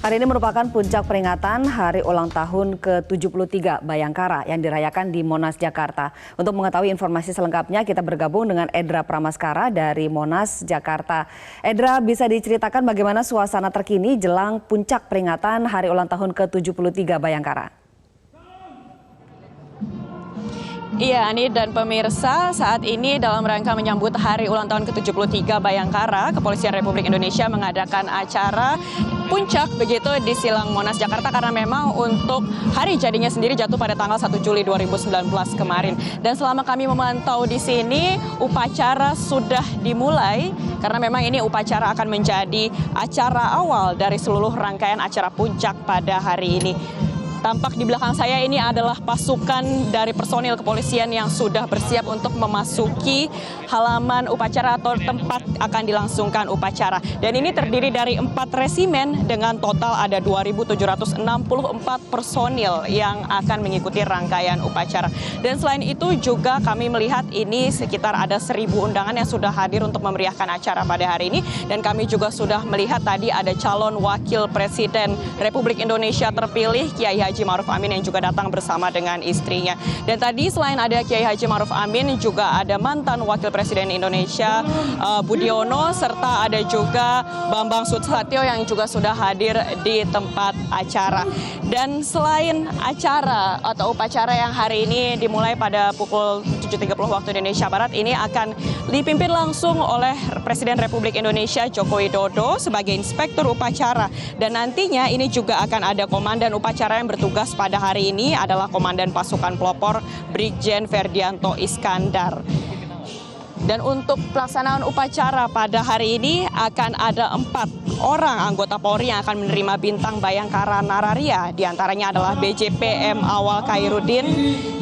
Hari ini merupakan puncak peringatan Hari Ulang Tahun ke-73 Bayangkara yang dirayakan di Monas, Jakarta. Untuk mengetahui informasi selengkapnya, kita bergabung dengan Edra Pramaskara dari Monas, Jakarta. Edra, bisa diceritakan bagaimana suasana terkini jelang puncak peringatan Hari Ulang Tahun ke-73 Bayangkara? Iya, Ani dan pemirsa, saat ini dalam rangka menyambut Hari Ulang Tahun ke-73 Bayangkara, Kepolisian Republik Indonesia mengadakan acara puncak begitu di Silang Monas, Jakarta, karena memang untuk hari jadinya sendiri jatuh pada tanggal 1 Juli 2019 kemarin. Dan selama kami memantau di sini, upacara sudah dimulai karena memang ini upacara akan menjadi acara awal dari seluruh rangkaian acara puncak pada hari ini. Tampak di belakang saya ini adalah pasukan dari personil kepolisian yang sudah bersiap untuk memasuki halaman upacara atau tempat akan dilangsungkan upacara. Dan ini terdiri dari 4 resimen dengan total ada 2.764 personil yang akan mengikuti rangkaian upacara. Dan selain itu juga kami melihat ini sekitar ada 1.000 undangan yang sudah hadir untuk memeriahkan acara pada hari ini. Dan kami juga sudah melihat tadi ada calon wakil presiden Republik Indonesia terpilih Kiai Haji Ma'ruf Amin yang juga datang bersama dengan istrinya. Dan tadi selain ada Kiai Haji Ma'ruf Amin juga ada mantan Wakil Presiden Indonesia Budiono serta ada juga Bambang Susatyo yang juga sudah hadir di tempat acara. Dan selain acara atau upacara yang hari ini dimulai pada pukul 7.30 waktu Indonesia Barat, ini akan dipimpin langsung oleh Presiden Republik Indonesia Joko Widodo sebagai inspektur upacara. Dan nantinya ini juga akan ada komandan upacara yang bertugas pada hari ini adalah Komandan Pasukan Pelopor Brigjen Ferdianto Iskandar. Dan untuk pelaksanaan upacara pada hari ini akan ada 4 orang anggota Polri yang akan menerima bintang Bayangkara Nararia. Di antaranya adalah BJPM Awal Khairuddin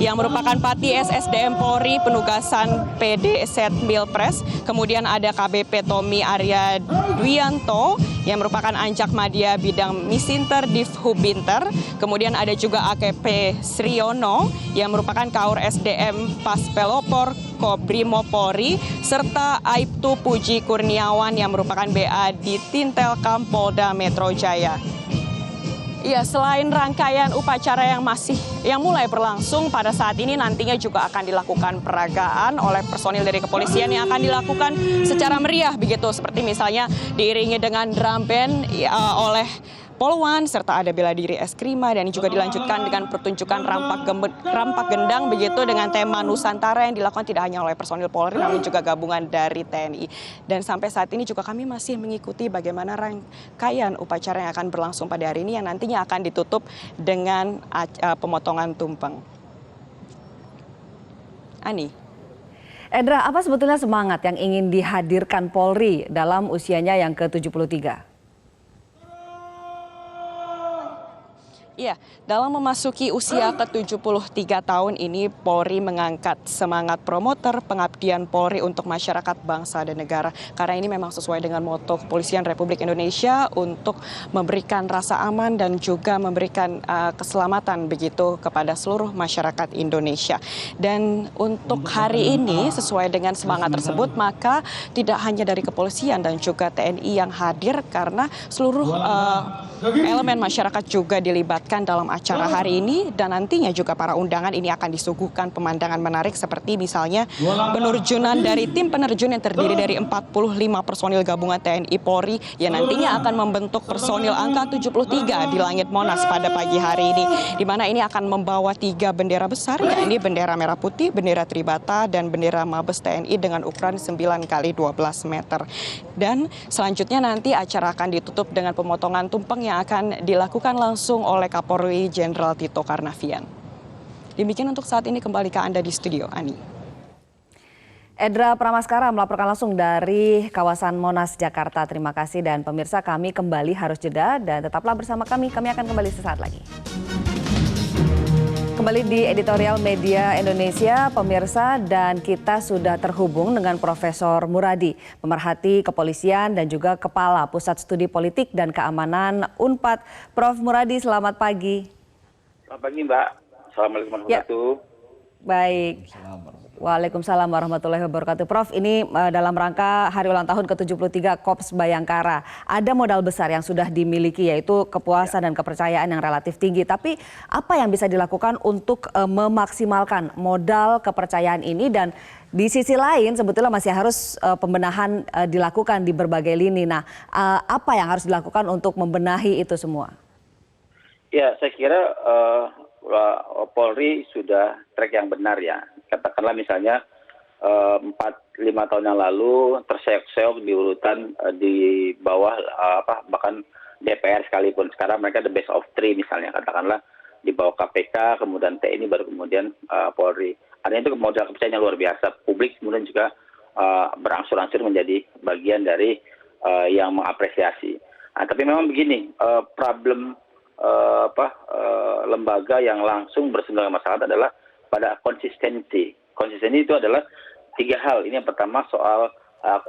yang merupakan Pati SSDM Polri penugasan PD Setmilpres. Kemudian ada KBP Tommy Arya Dwianto yang merupakan Anjak Madya Bidang Misinter Divhubinter. Kemudian ada juga AKP Sriono yang merupakan Kaur SDM Pas Pelopor Kobrimopori, serta Aibtu Puji Kurniawan yang merupakan BA di Tintelkam Polda Metro Jaya. Ya, selain rangkaian upacara yang mulai berlangsung pada saat ini, nantinya juga akan dilakukan peragaan oleh personil dari kepolisian yang akan dilakukan secara meriah begitu, seperti misalnya diiringi dengan drum band oleh Polwan serta ada bela diri Eskrima, dan juga dilanjutkan dengan pertunjukan rampak gendang begitu dengan tema Nusantara yang dilakukan tidak hanya oleh personil Polri namun juga gabungan dari TNI. Dan sampai saat ini juga kami masih mengikuti bagaimana rangkaian upacara yang akan berlangsung pada hari ini yang nantinya akan ditutup dengan pemotongan tumpeng. Ani. Edra, apa sebetulnya semangat yang ingin dihadirkan Polri dalam usianya yang ke-73? Ya, dalam memasuki usia ke-73 tahun ini, Polri mengangkat semangat promoter pengabdian Polri untuk masyarakat, bangsa, dan negara. Karena ini memang sesuai dengan moto Kepolisian Republik Indonesia untuk memberikan rasa aman dan juga memberikan keselamatan begitu kepada seluruh masyarakat Indonesia. Dan untuk hari ini, sesuai dengan semangat tersebut, maka tidak hanya dari kepolisian dan juga TNI yang hadir, karena seluruh elemen masyarakat juga dilibatkan dalam acara hari ini. Dan nantinya juga para undangan ini akan disuguhkan pemandangan menarik seperti misalnya penerjunan dari tim penerjun yang terdiri dari 45 personil gabungan TNI Polri yang nantinya akan membentuk personil angka 73 di langit Monas pada pagi hari ini, di mana ini akan membawa 3 bendera besar, yakni bendera merah putih, bendera Tribata, dan bendera Mabes TNI dengan ukuran 9 x 12 meter. Dan selanjutnya nanti acara akan ditutup dengan pemotongan tumpeng yang akan dilakukan langsung oleh Kapolri Jenderal Tito Karnavian. Demikian untuk saat ini, kembali ke Anda di studio, Ani. Edra Pramaskara melaporkan langsung dari kawasan Monas, Jakarta. Terima kasih, dan pemirsa, kami kembali harus jeda dan tetaplah bersama kami. Kami akan kembali sesaat lagi. Kembali di Editorial Media Indonesia, pemirsa, dan kita sudah terhubung dengan Profesor Muradi, pemerhati kepolisian dan juga Kepala Pusat Studi Politik dan Keamanan Unpad. Prof. Muradi, selamat pagi. Selamat pagi, Mbak. Assalamualaikum warahmatullahi wabarakatuh. Baik. Waalaikumsalam warahmatullahi wabarakatuh. Prof, ini dalam rangka hari ulang tahun ke-73 Korps Bayangkara. Ada modal besar yang sudah dimiliki, yaitu kepuasan dan kepercayaan yang relatif tinggi. Tapi apa yang bisa dilakukan untuk memaksimalkan modal kepercayaan ini, dan di sisi lain sebetulnya masih harus pembenahan dilakukan di berbagai lini. Nah, apa yang harus dilakukan untuk membenahi itu semua? Ya, saya kira Polri sudah track yang benar ya. Katakanlah misalnya 4-5 tahun yang lalu terseok-seok di urutan di bawah bahkan DPR sekalipun. Sekarang mereka the best of three misalnya, katakanlah di bawah KPK, kemudian TNI, baru kemudian Polri. Artinya itu modal kepercayaan yang luar biasa. Publik kemudian juga berangsur-angsur menjadi bagian dari yang mengapresiasi. Nah, tapi memang begini, problem lembaga yang langsung bersinggungan masyarakat adalah pada konsistensi. Konsistensi itu adalah 3 hal. Ini yang pertama soal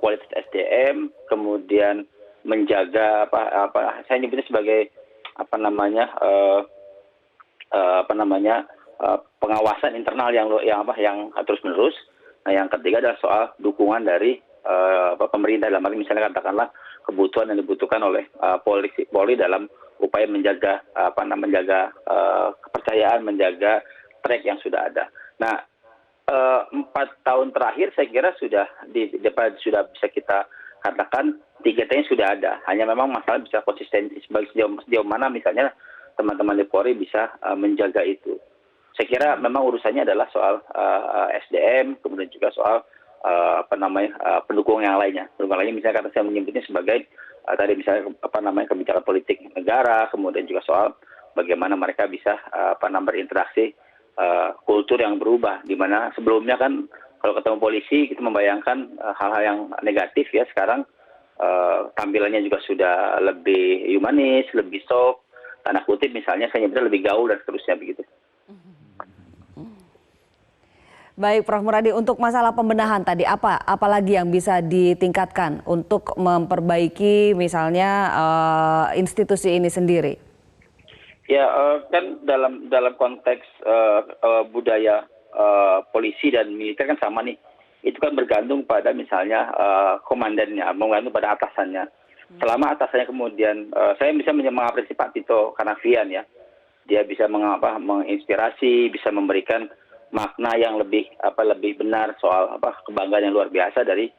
kualitas SDM, kemudian menjaga saya nyebutnya sebagai pengawasan internal yang terus menerus. Nah, yang ketiga adalah soal dukungan dari pemerintah, dalam hal ini misalnya katakanlah kebutuhan yang dibutuhkan oleh Polri dalam upaya menjaga kepercayaan, menjaga track yang sudah ada. Nah, 4 tahun terakhir saya kira sudah bisa kita katakan 3T-nya sudah ada. Hanya memang masalah bisa konsistensi sejauh mana misalnya teman-teman di Polri bisa menjaga itu. Saya kira memang urusannya adalah soal SDM, kemudian juga soal pendukung yang lainnya. Pendukung lainnya misalnya kata saya menyebutnya sebagai tadi misalnya kebijakan politik negara, kemudian juga soal bagaimana mereka bisa berinteraksi, kultur yang berubah, di mana sebelumnya kan kalau ketemu polisi kita membayangkan hal-hal yang negatif ya. Sekarang tampilannya juga sudah lebih humanis, lebih soft, tanda kutip misalnya saya nyebutnya lebih gaul dan seterusnya begitu. Baik, Prof. Muradi, untuk masalah pembenahan tadi apa lagi yang bisa ditingkatkan untuk memperbaiki misalnya institusi ini sendiri? Ya, kan dalam konteks budaya polisi dan militer kan sama nih. Itu kan bergantung pada misalnya komandannya, bergantung pada atasannya. Selama atasannya kemudian, saya bisa mengapresiasi Pak Tito Karnavian ya. Dia bisa menginspirasi, bisa memberikan makna yang lebih benar soal kebanggaan yang luar biasa dari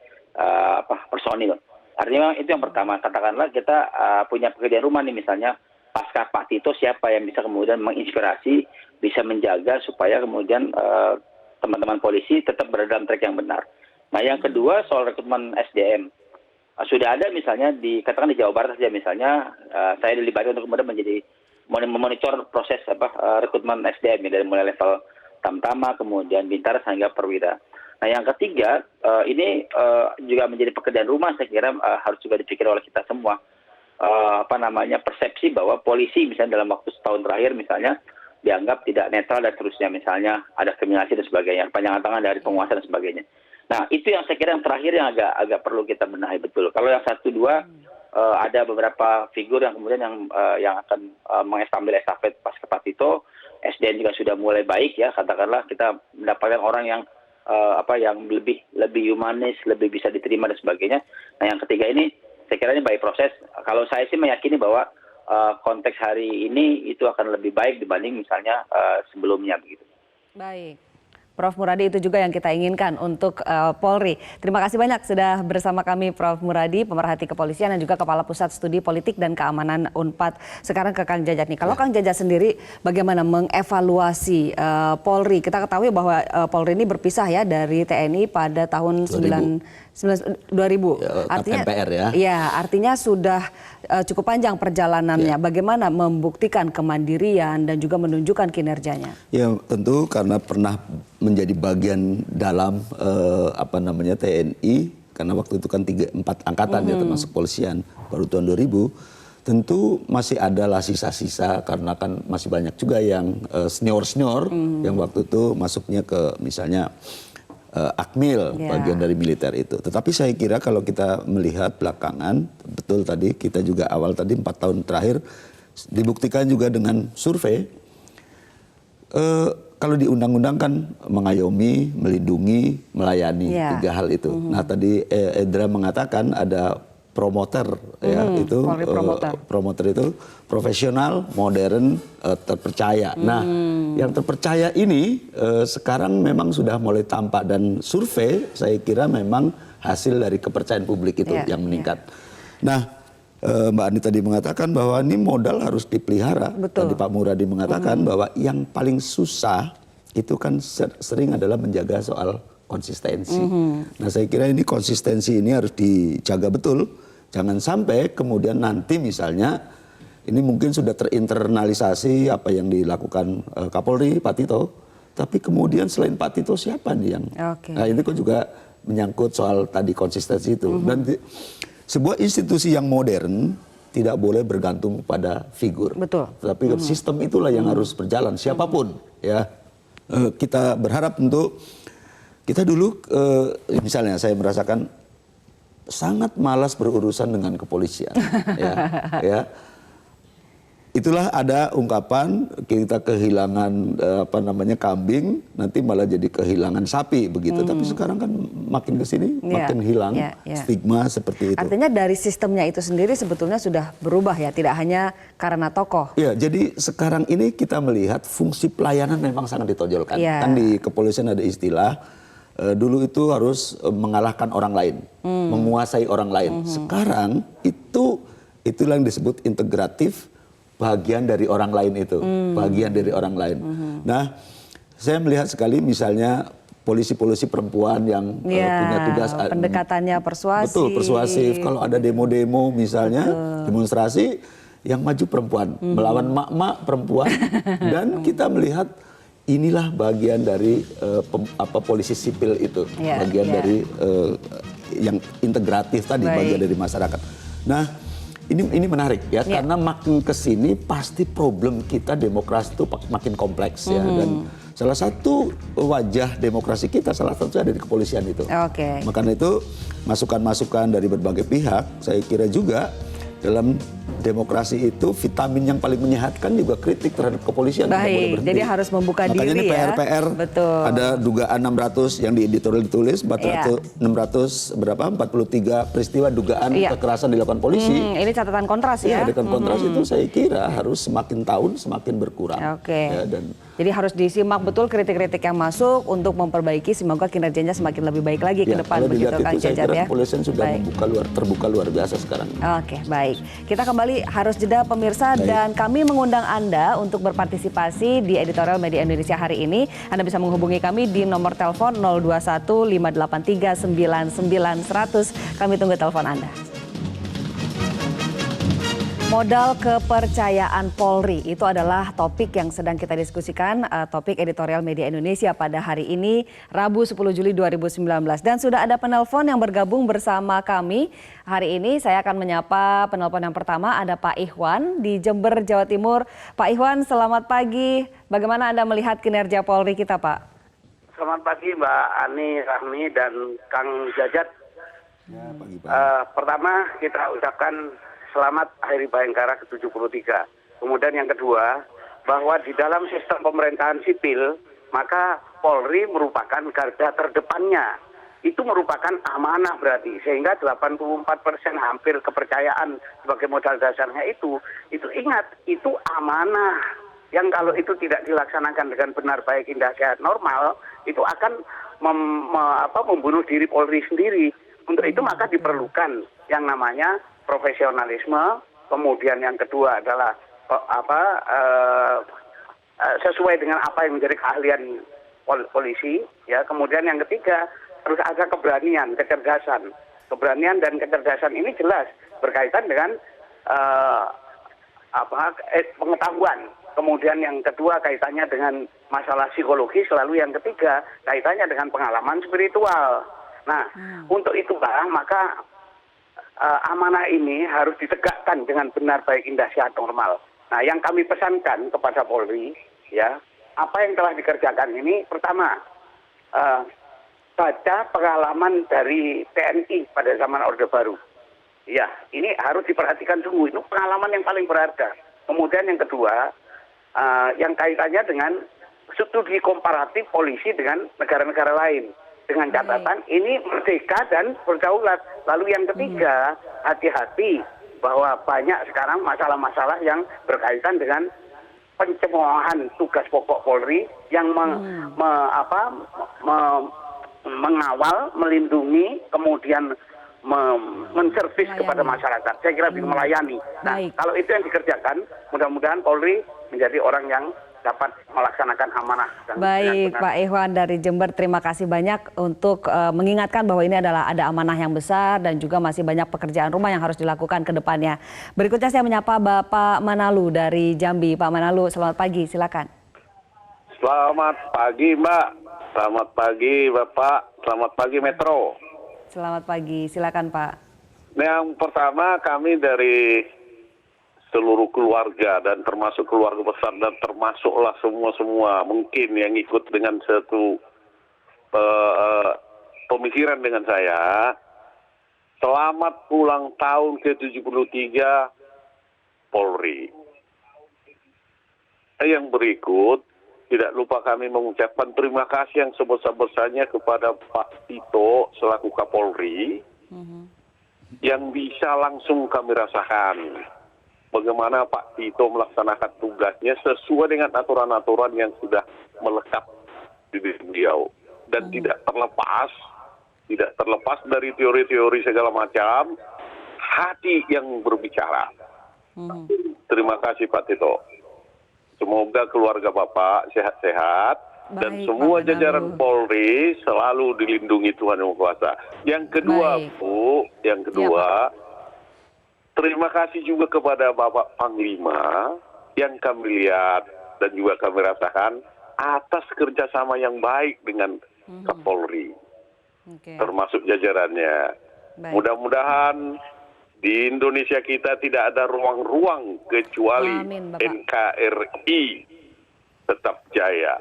personil. Artinya itu yang pertama. Katakanlah kita punya pekerjaan rumah nih misalnya, pasca Pak Tito siapa yang bisa kemudian menginspirasi, bisa menjaga supaya kemudian teman-teman polisi tetap berada dalam track yang benar. Nah, yang kedua soal rekrutmen SDM. Sudah ada misalnya katakan di Jawa Barat saja misalnya, saya dilibatkan untuk kemudian menjadi memonitor proses rekrutmen SDM dari mulai level Tamtama, kemudian Bintara hingga Perwira. Nah, yang ketiga ini juga menjadi pekerjaan rumah, saya kira harus juga dipikir oleh kita semua. Persepsi bahwa polisi misalnya dalam waktu setahun terakhir misalnya dianggap tidak netral dan seterusnya, misalnya ada kriminalisasi dan sebagainya, panjangan tangan dari penguasa dan sebagainya. Nah, itu yang saya kira yang terakhir yang agak perlu kita benahi betul. Kalau yang 1-2 ada beberapa figur yang kemudian yang akan mengambil estafet pas ke Pak Tito. SDM juga sudah mulai baik ya, katakanlah kita mendapatkan orang yang yang lebih humanis, lebih bisa diterima dan sebagainya. Nah, yang ketiga ini saya kira ini baik proses. Kalau saya sih meyakini bahwa konteks hari ini itu akan lebih baik dibanding misalnya sebelumnya begitu. Baik. Prof. Muradi, itu juga yang kita inginkan untuk Polri. Terima kasih banyak sudah bersama kami Prof. Muradi, pemerhati kepolisian dan juga Kepala Pusat Studi Politik dan Keamanan UNPAD. Sekarang ke Kang Jajat nih. Kalau Kang Jajat sendiri bagaimana mengevaluasi Polri? Kita ketahui bahwa Polri ini berpisah ya dari TNI pada tahun 2000. Artinya MPR ya. Iya, artinya sudah cukup panjang perjalanannya. Bagaimana membuktikan kemandirian dan juga menunjukkan kinerjanya? Ya, tentu karena pernah menjadi bagian dalam TNI, karena waktu itu kan 4 angkatan ya, termasuk polisian baru tahun 2000. Tentu masih adalah sisa-sisa karena kan masih banyak juga yang senior-senior yang waktu itu masuknya ke misalnya Akmil, bagian dari militer itu. Tetapi saya kira kalau kita melihat belakangan, betul tadi kita juga awal tadi 4 tahun terakhir dibuktikan juga dengan survei, kalau di undang-undang kan mengayomi, melindungi, melayani, tiga hal itu. Nah tadi Edra mengatakan ada promoter, ya itu promoter itu profesional, modern, terpercaya. Nah yang terpercaya ini sekarang memang sudah mulai tampak, dan survei saya kira memang hasil dari kepercayaan publik itu yang meningkat. Nah Mbak Ani tadi mengatakan bahwa ini modal harus dipelihara. Tadi Pak Muradi mengatakan bahwa yang paling susah itu kan sering adalah menjaga soal konsistensi. Nah saya kira ini konsistensi ini harus dijaga betul. Jangan sampai kemudian nanti misalnya ini mungkin sudah terinternalisasi apa yang dilakukan Kapolri, Pak Tito. Tapi kemudian selain Pak Tito siapa nih yang... Nah ini kok juga menyangkut soal tadi konsistensi itu. Dan sebuah institusi yang modern tidak boleh bergantung pada figur. Betul. Tapi sistem itulah yang harus berjalan, siapapun. Ya, kita berharap untuk kita dulu, misalnya saya merasakan sangat malas berurusan dengan kepolisian. ya. Itulah ada ungkapan kita kehilangan kambing, nanti malah jadi kehilangan sapi begitu. Tapi sekarang kan makin kesini makin hilang stigma seperti itu. Artinya dari sistemnya itu sendiri sebetulnya sudah berubah ya, tidak hanya karena tokoh. Ya, jadi sekarang ini kita melihat fungsi pelayanan memang sangat ditonjolkan. Kan di kepolisian ada istilah dulu itu harus mengalahkan orang lain, menguasai orang lain. Sekarang itulah yang disebut integratif. Bagian dari orang lain itu, bagian dari orang lain. Nah, saya melihat sekali misalnya polisi-polisi perempuan yang punya tugas pendekatannya persuasif. Betul, persuasif. Kalau ada demo-demo misalnya, demonstrasi, yang maju perempuan, melawan mak-mak perempuan, dan kita melihat inilah bagian dari polisi sipil itu, bagian dari yang integratif tadi, bagian dari masyarakat. Nah, ini menarik ya, karena makin kesini pasti problem kita demokrasi itu makin kompleks ya, dan salah satu wajah demokrasi kita salah satunya ada di kepolisian itu. Makanya itu masukan-masukan dari berbagai pihak, saya kira juga dalam demokrasi itu vitamin yang paling menyehatkan juga kritik terhadap kepolisian. Baik, jadi harus membuka makanya diri ini ya. PR, betul. Ada dugaan 600 yang di editorial ditulis, 643 peristiwa dugaan kekerasan dilakukan polisi. Ini catatan Kontras ya. Catatan Kontras itu saya kira harus semakin tahun semakin berkurang. Ya, jadi harus disimak betul kritik-kritik yang masuk untuk memperbaiki, semoga kinerjanya semakin lebih baik lagi ke depan. Kalau begitu dilihat Kang itu saya Jajat kira ya. kepolisian sudah terbuka luar biasa sekarang. Baik. Kita kembali harus jeda pemirsa, dan kami mengundang Anda untuk berpartisipasi di editorial Media Indonesia hari ini. Anda bisa menghubungi kami di nomor telepon 021 583 99 100. Kami tunggu telepon Anda. Modal kepercayaan Polri itu adalah topik yang sedang kita diskusikan, topik editorial Media Indonesia pada hari ini, Rabu 10 Juli 2019. Dan sudah ada penelpon yang bergabung bersama kami. Hari ini saya akan menyapa penelpon yang pertama, ada Pak Ikhwan di Jember, Jawa Timur. Pak Ikhwan, selamat pagi. Bagaimana Anda melihat kinerja Polri kita, Pak? Selamat pagi Mbak Ani, Rahmi, dan Kang Jajat. Ya, pagi, Pak. Pertama kita ucapkan selamat Hari Bayangkara ke-73. Kemudian yang kedua, bahwa di dalam sistem pemerintahan sipil, maka Polri merupakan garda terdepannya. Itu merupakan amanah berarti. Sehingga 84% hampir kepercayaan sebagai modal dasarnya itu ingat, itu amanah. Yang kalau itu tidak dilaksanakan dengan benar, baik, indah, sehat, normal, itu akan membunuh diri Polri sendiri. Untuk itu maka diperlukan yang namanya profesionalisme, kemudian yang kedua adalah sesuai dengan apa yang menjadi keahlian polisi, ya. Kemudian yang ketiga harus ada keberanian, kecerdasan. Keberanian dan kecerdasan ini jelas berkaitan dengan pengetahuan. Kemudian yang kedua kaitannya dengan masalah psikologis, lalu yang ketiga kaitannya dengan pengalaman spiritual. Nah, untuk itulah maka amanah ini harus ditegakkan dengan benar, baik, indah, sehat, normal. Nah, yang kami pesankan kepada Polri, ya, apa yang telah dikerjakan ini, pertama, baca pengalaman dari TNI pada zaman Orde Baru. Ya, ini harus diperhatikan sungguh, itu pengalaman yang paling berharga. Kemudian yang kedua, yang kaitannya dengan studi komparatif polisi dengan negara-negara lain. Dengan catatan ini merdeka dan berdaulat. Lalu yang ketiga, hati-hati bahwa banyak sekarang masalah-masalah yang berkaitan dengan pencemoohan tugas pokok Polri yang mengawal, melindungi, kemudian menservis kepada masyarakat. Saya kira bisa melayani. Nah, kalau itu yang dikerjakan, mudah-mudahan Polri menjadi orang yang dapat melaksanakan amanah. Baik, Pak Ikhwan dari Jember, terima kasih banyak untuk mengingatkan bahwa ini adalah ada amanah yang besar dan juga masih banyak pekerjaan rumah yang harus dilakukan ke depannya. Berikutnya saya menyapa Bapak Manalu dari Jambi. Pak Manalu, selamat pagi, silakan. Selamat pagi Mbak, selamat pagi Bapak, selamat pagi Metro. Selamat pagi, silakan Pak. Yang pertama kami dari seluruh keluarga dan termasuk keluarga besar dan termasuklah semua mungkin yang ikut dengan satu pemikiran dengan saya. Selamat ulang tahun ke-73 Polri. Yang berikut, tidak lupa kami mengucapkan terima kasih yang sebesar-besarnya kepada Pak Tito selaku Kapolri yang bisa langsung kami rasakan bagaimana Pak Tito melaksanakan tugasnya sesuai dengan aturan-aturan yang sudah melekat di diri beliau dan tidak terlepas dari teori-teori segala macam, hati yang berbicara. Terima kasih Pak Tito. Semoga keluarga Bapak sehat-sehat dan semua jajaran Polri selalu dilindungi Tuhan Yang Maha Kuasa. Yang kedua, Bu, terima kasih juga kepada Bapak Panglima yang kami lihat dan juga kami rasakan atas kerjasama yang baik dengan Kapolri, termasuk jajarannya. Mudah-mudahan di Indonesia kita tidak ada ruang-ruang kecuali NKRI tetap jaya.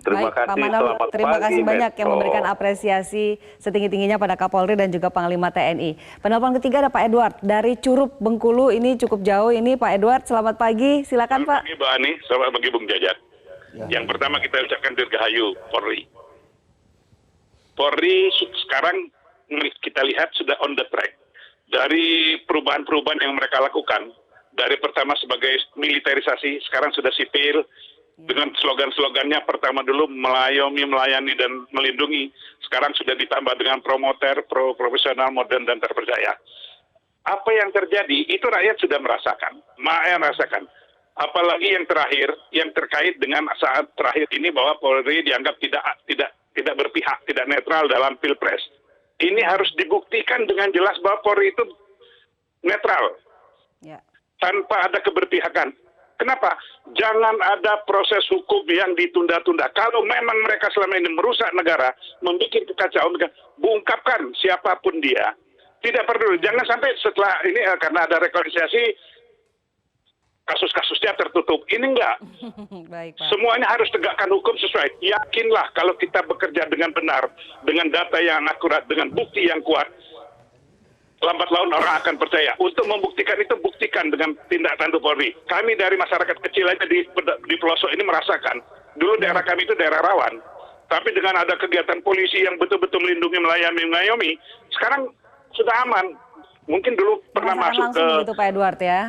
Terima kasih, Pak Manalu, terima kasih banyak yang memberikan apresiasi setinggi-tingginya pada Kapolri dan juga Panglima TNI. Penelpon ketiga ada Pak Edward dari Curup, Bengkulu. Ini cukup jauh ini Pak Edward. Selamat pagi, silakan Pak. Selamat pagi Mbak Ani, selamat pagi Bung Jajat. Yang pertama kita ucapkan dirgahayu Polri. Polri sekarang kita lihat sudah on the track. Dari perubahan-perubahan yang mereka lakukan, dari pertama sebagai militerisasi, sekarang sudah sipil, dengan slogan-slogannya pertama dulu mengayomi, melayani, dan melindungi, sekarang sudah ditambah dengan promoter, profesional, modern, dan terpercaya. Apa yang terjadi, itu rakyat sudah merasakan, Apalagi yang terakhir, yang terkait dengan saat terakhir ini bahwa Polri dianggap tidak berpihak, tidak netral dalam Pilpres. Ini harus dibuktikan dengan jelas bahwa Polri itu netral, tanpa ada keberpihakan. Kenapa? Jangan ada proses hukum yang ditunda-tunda. Kalau memang mereka selama ini merusak negara, membuat kekacauan, ungkapkan siapapun dia. Tidak perlu, jangan sampai setelah ini karena ada rekonsiliasi, kasus-kasusnya tertutup. Ini enggak. Baik, Pak. Semuanya harus tegakkan hukum sesuai. Yakinlah kalau kita bekerja dengan benar, dengan data yang akurat, dengan bukti yang kuat, lambat laun orang akan percaya. Untuk membuktikan itu, buktikan dengan tindak tanduk Polri. Kami dari masyarakat kecil aja di pelosok ini merasakan. Dulu daerah kami itu daerah rawan. Tapi dengan ada kegiatan polisi yang betul-betul melindungi, mengayomi, sekarang sudah aman. Mungkin dulu pernah masuk ke... Langsung begitu Pak Edward ya?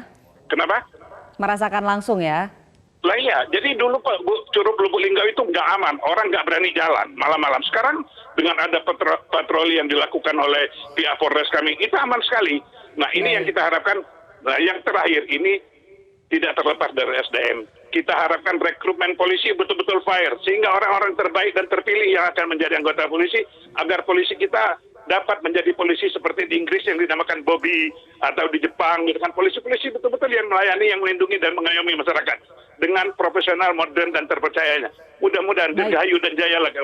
Kenapa? Merasakan langsung ya? Lah iya, jadi dulu Pak Curug Lubuk Linggau itu nggak aman, orang nggak berani jalan malam-malam. Sekarang dengan ada patroli yang dilakukan oleh pihak Polres kami, itu aman sekali. Nah ini yang kita harapkan. Nah yang terakhir ini tidak terlepas dari SDM. Kita harapkan rekrutmen polisi betul-betul fair, sehingga orang-orang terbaik dan terpilih yang akan menjadi anggota polisi, agar polisi kita dapat menjadi polisi seperti di Inggris yang dinamakan Bobby, atau di Jepang, dengan polisi-polisi betul-betul yang melayani, yang melindungi dan mengayomi masyarakat dengan profesional, modern, dan terpercayanya. Mudah-mudahan dirgahayu dan jayalah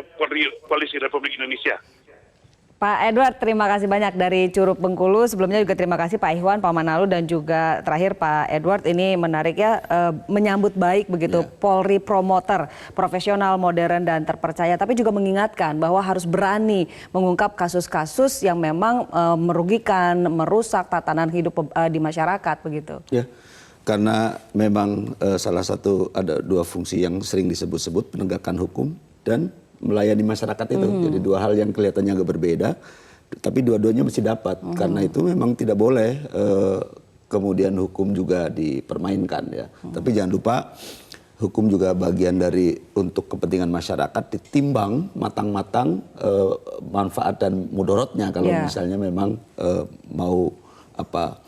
Polisi Republik Indonesia. Pak Edward, terima kasih banyak dari Curup Bengkulu. Sebelumnya juga terima kasih Pak Ikhwan, Pak Manalu, dan juga terakhir Pak Edward. Ini menarik ya, menyambut baik begitu Polri promoter, profesional, modern, dan terpercaya. Tapi juga mengingatkan bahwa harus berani mengungkap kasus-kasus yang memang merugikan, merusak tatanan hidup di masyarakat begitu. Ya, karena memang salah satu ada dua fungsi yang sering disebut-sebut, penegakan hukum dan melayani masyarakat itu. Jadi dua hal yang kelihatannya agak berbeda, tapi dua-duanya mesti dapat. Karena itu memang tidak boleh kemudian hukum juga dipermainkan ya. Tapi jangan lupa hukum juga bagian dari untuk kepentingan masyarakat, ditimbang matang-matang manfaat dan mudorotnya kalau misalnya memang mau apa.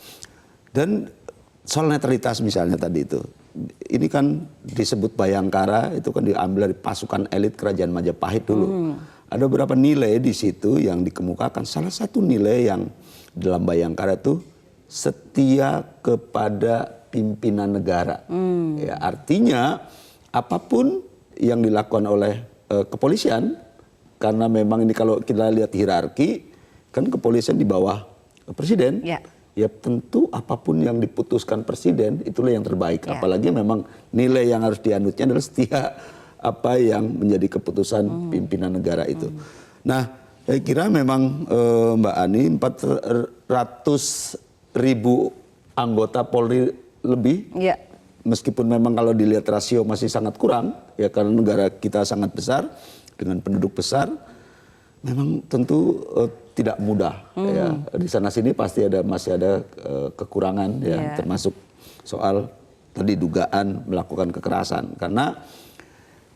Dan soal netralitas misalnya tadi itu, ini kan disebut Bayangkara, itu kan diambil dari pasukan elit kerajaan Majapahit dulu. Ada beberapa nilai di situ yang dikemukakan. Salah satu nilai yang dalam Bayangkara itu setia kepada pimpinan negara. Ya, artinya apapun yang dilakukan oleh kepolisian, karena memang ini kalau kita lihat hierarki, kan kepolisian di bawah presiden. Ya tentu apapun yang diputuskan presiden itulah yang terbaik. Apalagi memang nilai yang harus dianutnya adalah setia apa yang menjadi keputusan pimpinan negara itu. Nah, saya kira memang Mbak Ani 400.000 anggota Polri lebih, meskipun memang kalau dilihat rasio masih sangat kurang, ya karena negara kita sangat besar dengan penduduk besar, memang tentu tidak mudah. Ya. Di sana sini pasti masih ada kekurangan, ya, termasuk soal tadi dugaan melakukan kekerasan. Karena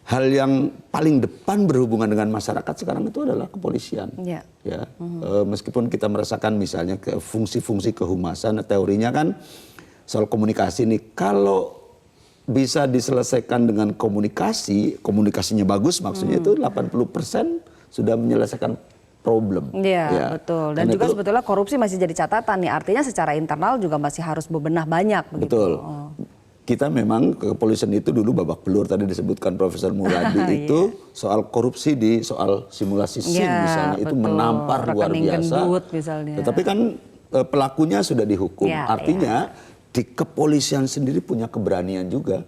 hal yang paling depan berhubungan dengan masyarakat sekarang itu adalah kepolisian. Ya. Meskipun kita merasakan misalnya fungsi-fungsi kehumasan, teorinya kan soal komunikasi nih, kalau bisa diselesaikan dengan komunikasinya bagus, maksudnya itu 80% sudah menyelesaikan problem. Iya, betul. Dan juga sebetulnya korupsi masih jadi catatan nih, artinya secara internal juga masih harus bebenah banyak. Begitu. Betul. Kita memang kepolisian itu dulu babak belur, tadi disebutkan Profesor Muradi itu soal korupsi di soal simulasi SIM misalnya, itu menampar luar biasa. Tetapi kan pelakunya sudah dihukum, artinya di kepolisian sendiri punya keberanian juga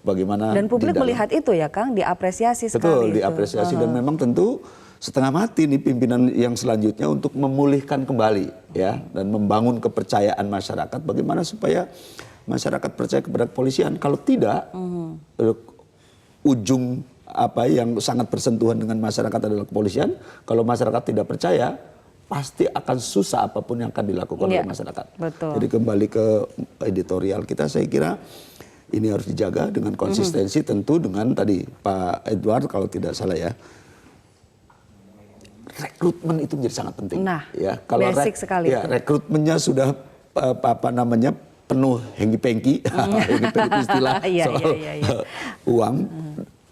bagaimana. Dan publik melihat itu ya Kang, diapresiasi sekali. Betul, diapresiasi dan memang tentu setengah mati nih pimpinan yang selanjutnya untuk memulihkan kembali ya dan membangun kepercayaan masyarakat. Bagaimana supaya masyarakat percaya kepada kepolisian? Kalau tidak, ujung apa yang sangat bersentuhan dengan masyarakat adalah kepolisian. Kalau masyarakat tidak percaya, pasti akan susah apapun yang akan dilakukan oleh masyarakat. Betul. Jadi kembali ke editorial kita, saya kira ini harus dijaga dengan konsistensi, tentu dengan tadi Pak Edward kalau tidak salah ya, rekrutmen itu menjadi sangat penting. Nah, ya, kalau basic sekali. Ya, rekrutmennya sudah penuh hengki-pengki, hengki-pengki istilah soal uang,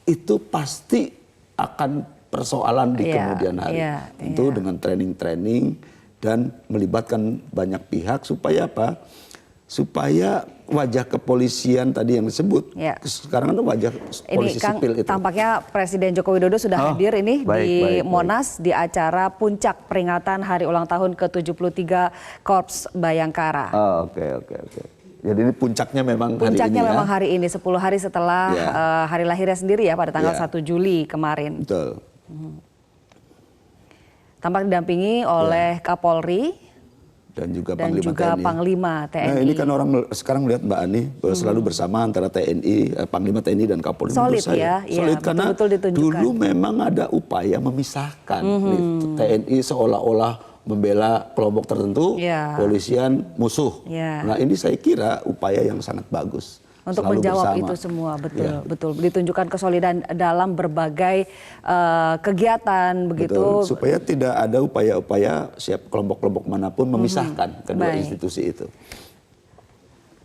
itu pasti akan persoalan di kemudian hari. Tentu dengan training-training dan melibatkan banyak pihak supaya apa? Supaya wajah kepolisian tadi yang disebut, sekarang kan wajah polisi sipil itu. Tampaknya Presiden Joko Widodo sudah hadir ini di Monas di acara puncak peringatan hari ulang tahun ke-73 Korps Bayangkara. Oke. Jadi ini puncaknya memang hari ini. Puncaknya memang hari ini, 10 hari setelah hari lahirnya sendiri ya pada tanggal 1 Juli kemarin. Betul. Tampak didampingi oleh Kapolri dan juga Panglima TNI. Nah, ini kan orang sekarang melihat Mbak Ani selalu bersama antara TNI, Panglima TNI dan Kapolri. Solid ya, solid karena betul dulu memang ada upaya memisahkan TNI seolah-olah membela kelompok tertentu, polisian musuh. Nah ini saya kira upaya yang sangat bagus. Untuk menjawab itu semua, betul. Ditunjukkan kesolidan dalam berbagai kegiatan begitu. Betul, supaya tidak ada upaya-upaya kelompok-kelompok manapun memisahkan kedua institusi itu.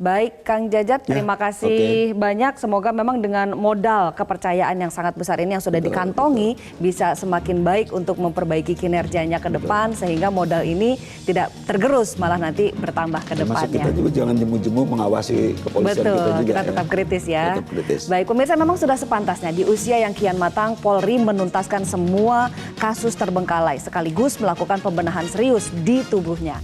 Baik, Kang Jajat, terima kasih banyak. Semoga memang dengan modal kepercayaan yang sangat besar ini yang sudah dikantongi bisa semakin baik untuk memperbaiki kinerjanya ke depan sehingga modal ini tidak tergerus malah nanti bertambah ke depannya. Termasuk kita juga jangan jemu-jemu mengawasi kepolisian kita juga. Kita tetap kritis ya. Tetap kritis. Baik, pemirsa memang sudah sepantasnya di usia yang kian matang Polri menuntaskan semua kasus terbengkalai sekaligus melakukan pembenahan serius di tubuhnya.